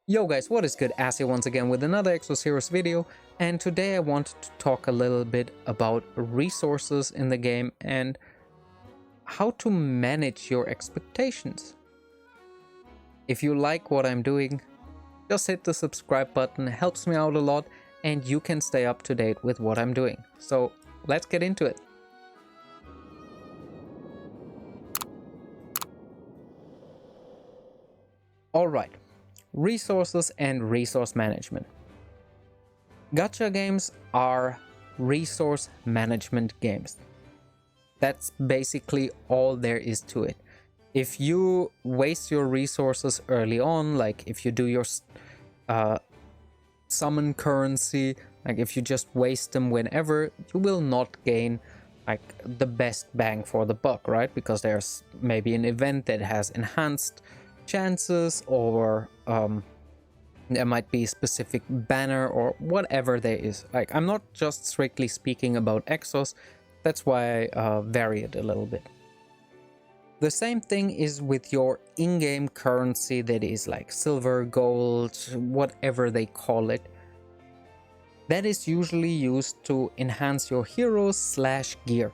Yo guys, what is good? As here once again with another Exos Heroes video, and today I wanted to talk a little bit about resources in the game and how to manage your expectations. If you like what I'm doing, just hit the subscribe button, it helps me out a lot, and you can stay up to date with what I'm doing. So let's get into it. Alright, resources and resource management. Gacha games are resource management games. That's basically all there is to it. If you waste your resources early on, like if you do your summon currency, like if you just waste them whenever, you will not gain like the best bang for the buck, right? Because there's maybe an event that has enhanced chances, or there might be a specific banner or whatever there is. Like, I'm not just strictly speaking about Exos, that's why I vary it a little bit. The same thing is with your in-game currency that is like silver, gold, whatever they call it. That is usually used to enhance your heroes / gear.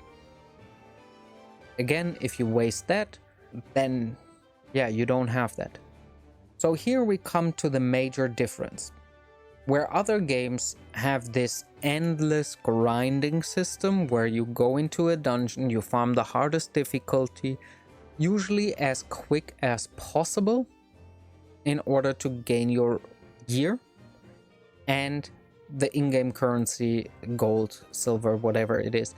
Again, if you waste that, then yeah, you don't have that. So here we come to the major difference. Where other games have this endless grinding system where you go into a dungeon, you farm the hardest difficulty, usually as quick as possible in order to gain your gear and the in-game currency, gold, silver, whatever it is,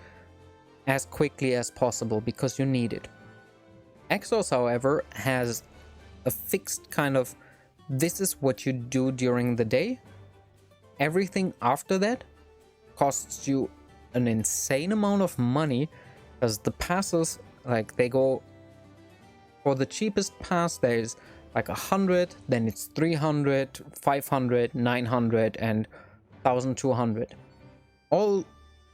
as quickly as possible because you need it. Exos, however, has a fixed kind of, this is what you do during the day. Everything after that costs you an insane amount of money, because the passes, like, they go, for the cheapest pass there's like 100, then it's 300, 500, 900 and 1200, all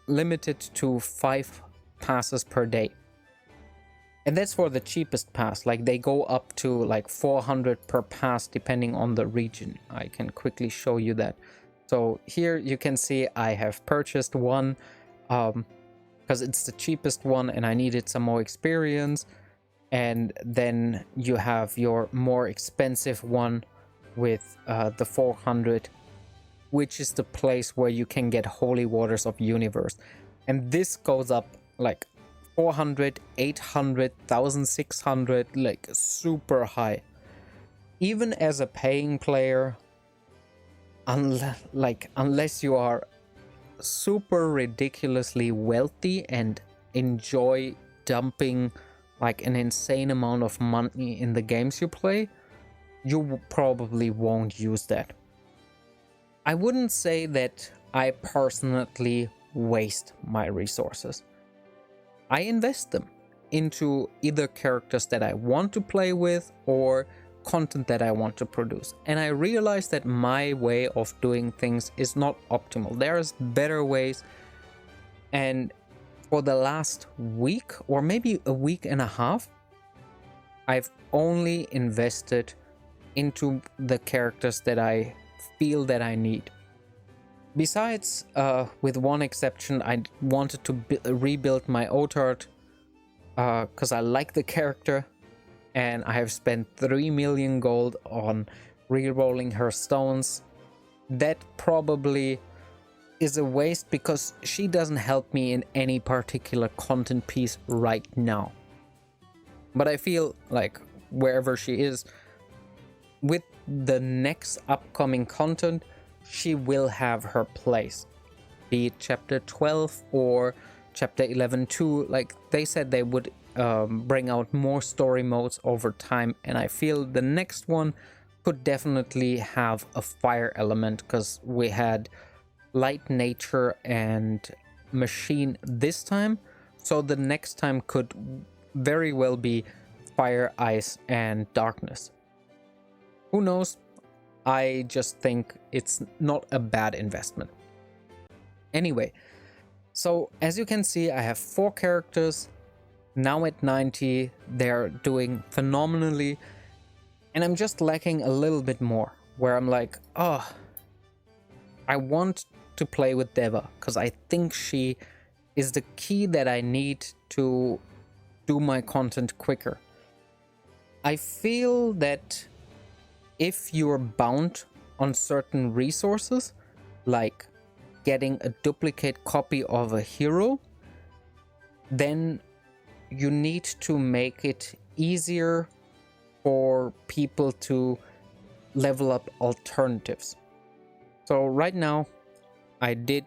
limited to 5 passes per day. And that's for the cheapest pass. Like, they go up to like 400 per pass depending on the region. I can quickly show you that. So here you can see I have purchased one because it's the cheapest one and I needed some more experience. And then you have your more expensive one with the 400, which is the place where you can get Holy Waters of Universe. And this goes up like 400, 800, 1600, like super high. Even as a paying player, unless you are super ridiculously wealthy and enjoy dumping like an insane amount of money in the games you play, you probably won't use that. I wouldn't say that I personally waste my resources. I invest them into either characters that I want to play with or content that I want to produce. And I realize that my way of doing things is not optimal. There's better ways. And for the last week, or maybe a week and a half, I've only invested into the characters that I feel that I need. Besides, with one exception, I wanted to rebuild my Otard because I like the character, and I have spent 3 million gold on re-rolling her stones. That probably is a waste because she doesn't help me in any particular content piece right now. But I feel like wherever she is, with the next upcoming content, she will have her place. Be it chapter 12 or chapter 11 too. Like, they said they would bring out more story modes over time, and I feel the next one could definitely have a fire element, because we had light, nature and machine this time, so the next time could very well be fire, ice and darkness. Who knows? I just think it's not a bad investment. Anyway, so as you can see, I have 4 characters now at 90. They're doing phenomenally, and I'm just lacking a little bit more. where I'm like, oh, I want to play with Deva because I think she is the key that I need to do my content quicker. I feel that if you're bound on certain resources, like getting a duplicate copy of a hero, then you need to make it easier for people to level up alternatives. So right now I did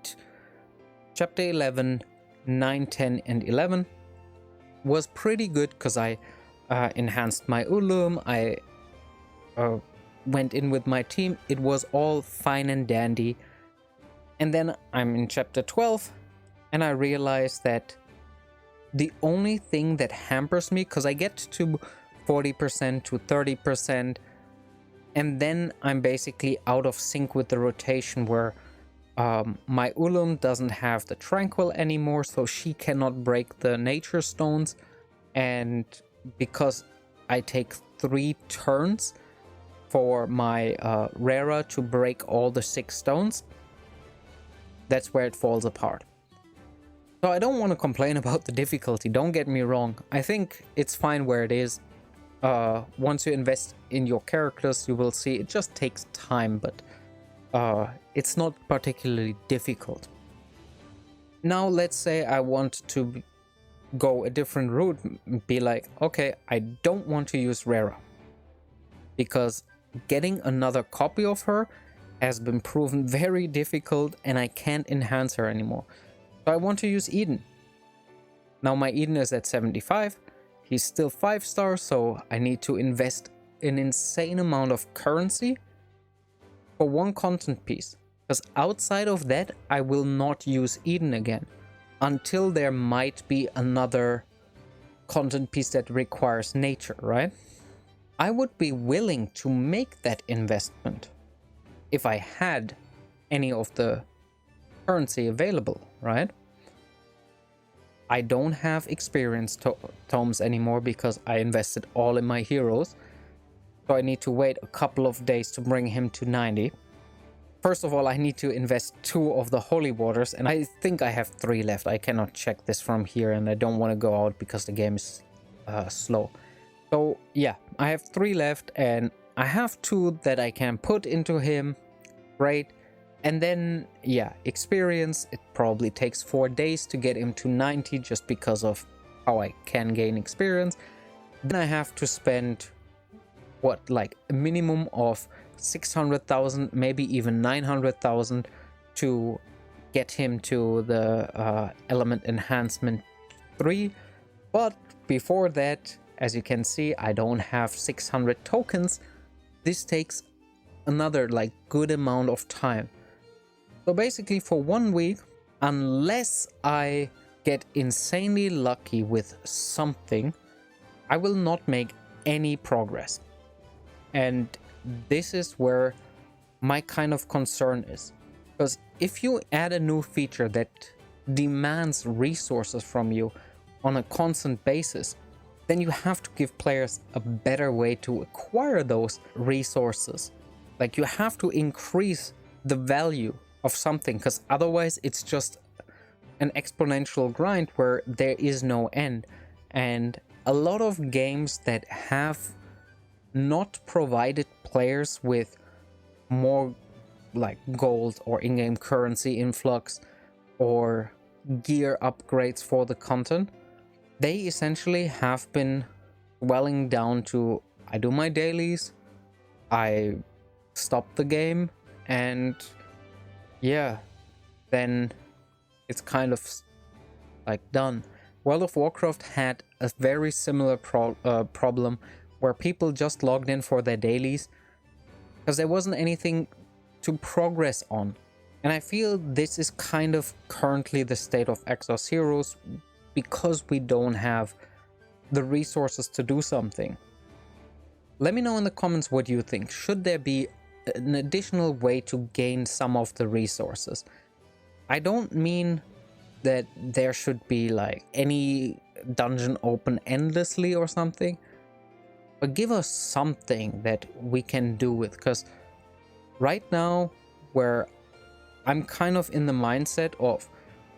chapter 11, 9, 10 and 11. Was pretty good because I enhanced my Ulum, I went in with my team, it was all fine and dandy. And then I'm in chapter 12 and I realized that the only thing that hampers me, because I get to 40% to 30%, and then I'm basically out of sync with the rotation where my Ulum doesn't have the Tranquil anymore, so she cannot break the nature stones. And because I take 3 turns for my Rara to break all the 6 stones, that's where it falls apart. So I don't want to complain about the difficulty, don't get me wrong. I think it's fine where it is. Once you invest in your characters, you will see it just takes time, but it's not particularly difficult. Now let's say I want to go a different route, be like, okay, I don't want to use Rara because getting another copy of her has been proven very difficult and I can't enhance her anymore. So I want to use Eden. Now my Eden is at 75. He's still 5 stars, so I need to invest an insane amount of currency for one content piece. Because outside of that, I will not use Eden again until there might be another content piece that requires nature, right? I would be willing to make that investment if I had any of the currency available, right? I don't have experience tomes anymore because I invested all in my heroes. So I need to wait a couple of days to bring him to 90. First of all, I need to invest 2 of the holy waters, and I think I have 3 left. I cannot check this from here, and I don't want to go out because the game is slow. So yeah, I have 3 left, and I have 2 that I can put into him. Great. And then, yeah, experience. It probably takes 4 days to get him to 90 just because of how I can gain experience. Then I have to spend, what, like a minimum of 600,000, maybe even 900,000 to get him to the element enhancement 3. But before that, as you can see, I don't have 600 tokens. This takes another like good amount of time. So basically for 1 week, unless I get insanely lucky with something, I will not make any progress. And this is where my kind of concern is. Because if you add a new feature that demands resources from you on a constant basis, then you have to give players a better way to acquire those resources. Like you have to increase the value of something, because otherwise it's just an exponential grind where there is no end. And a lot of games that have not provided players with more like gold or in-game currency influx or gear upgrades for the content, they essentially have been dwelling down to, I do my dailies, I stop the game, and yeah, then it's kind of like done. World of Warcraft had a very similar problem where people just logged in for their dailies because there wasn't anything to progress on. And I feel this is kind of currently the state of Exos Heroes because we don't have the resources to do something. Let me know in the comments what you think. Should there be an additional way to gain some of the resources? I don't mean that there should be like any dungeon open endlessly or something, but give us something that we can do with, because right now, where I'm kind of in the mindset of,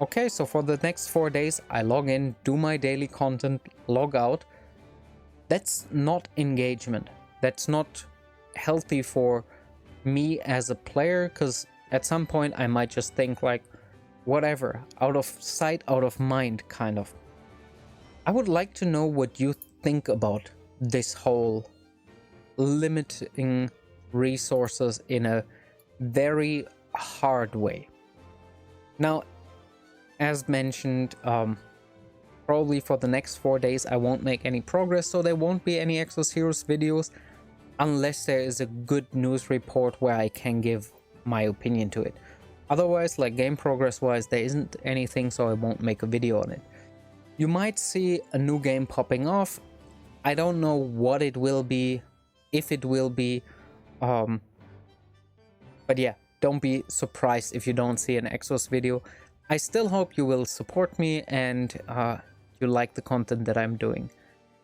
okay, so for the next 4 days, I log in, do my daily content, log out. That's not engagement. That's not healthy for me as a player, because at some point I might just think like, whatever, out of sight, out of mind, kind of. I would like to know what you think about this whole limiting resources in a very hard way. Now, as mentioned, probably for the next 4 days I won't make any progress, so there won't be any Exos Heroes videos unless there is a good news report where I can give my opinion to it. Otherwise, like game progress wise, there isn't anything, so I won't make a video on it. You might see a new game popping off. I don't know what it will be, if it will be, but yeah, don't be surprised if you don't see an Exos video. I still hope you will support me and you like the content that I'm doing.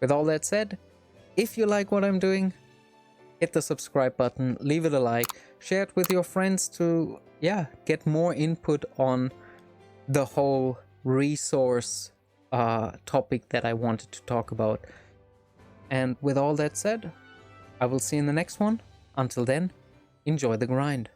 With all that said, if you like what I'm doing, hit the subscribe button, leave it a like, share it with your friends to, yeah, get more input on the whole resource topic that I wanted to talk about. And with all that said, I will see you in the next one. Until then, enjoy the grind.